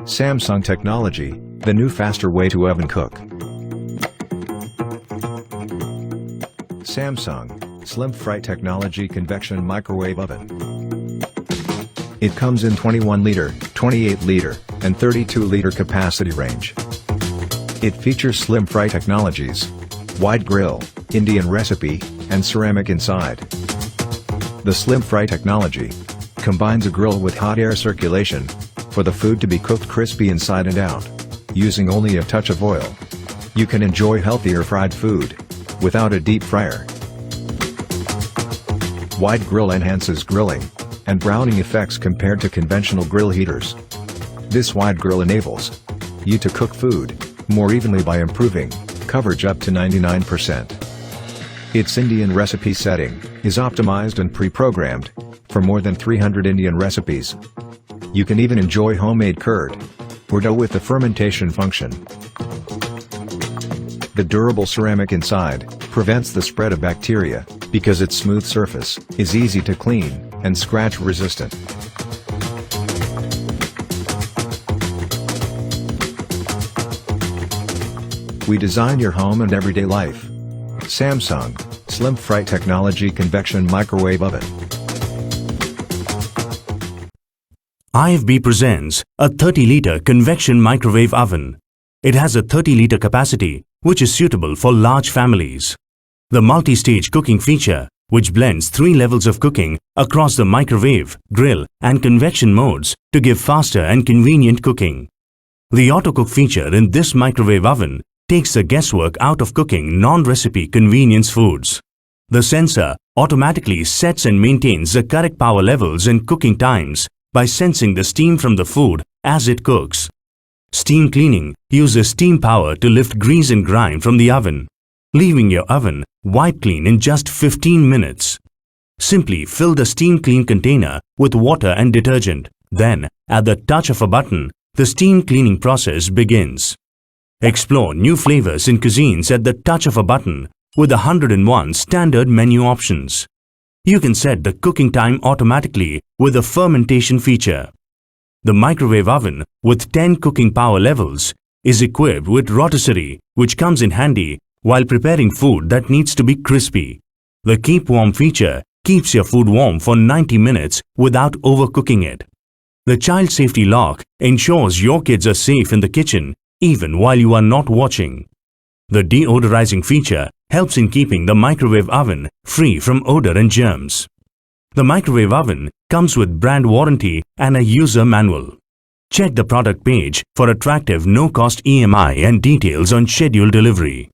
Samsung technology, the new faster way to oven cook. Samsung Slim Fry Technology Convection Microwave Oven. It comes in 21-liter, 28-liter, and 32-liter capacity range. It features slim fry technologies, wide grill, Indian recipe, and ceramic inside. The slim fry technology combines a grill with hot air circulation for the food to be cooked crispy inside and out, using only a touch of oil. You can enjoy healthier fried food without a deep fryer. Wide grill enhances grilling and browning effects compared to conventional grill heaters. This wide grill enables you to cook food more evenly by improving coverage up to 99%. Its Indian recipe setting is optimized and pre-programmed for more than 300 Indian recipes. You can even enjoy homemade curd or dough with the fermentation function. The durable ceramic inside prevents the spread of bacteria because its smooth surface is easy to clean and scratch resistant. We design your home and everyday life. Samsung Slim Fry Technology Convection Microwave Oven. IFB presents a 30-liter convection microwave oven. It has a 30-liter capacity, which is suitable for large families. The multi-stage cooking feature, which blends 3 levels of cooking across the microwave, grill, and convection modes to give faster and convenient cooking. The auto-cook feature in this microwave oven takes the guesswork out of cooking non-recipe convenience foods. The sensor automatically sets and maintains the correct power levels and cooking times by sensing the steam from the food as it cooks. Steam cleaning uses steam power to lift grease and grime from the oven, leaving your oven wipe clean in just 15 minutes. Simply fill the steam clean container with water and detergent. Then, at the touch of a button, the steam cleaning process begins. Explore new flavors in cuisines at the touch of a button with 101 standard menu options. You can set the cooking time automatically with the fermentation feature. The microwave oven with 10 cooking power levels is equipped with rotisserie, which comes in handy while preparing food that needs to be crispy. The Keep Warm feature keeps your food warm for 90 minutes without overcooking it. The child safety lock ensures your kids are safe in the kitchen even while you are not watching. The deodorizing feature helps in keeping the microwave oven free from odor and germs. The microwave oven comes with brand warranty and a user manual. Check the product page for attractive no-cost EMI and details on scheduled delivery.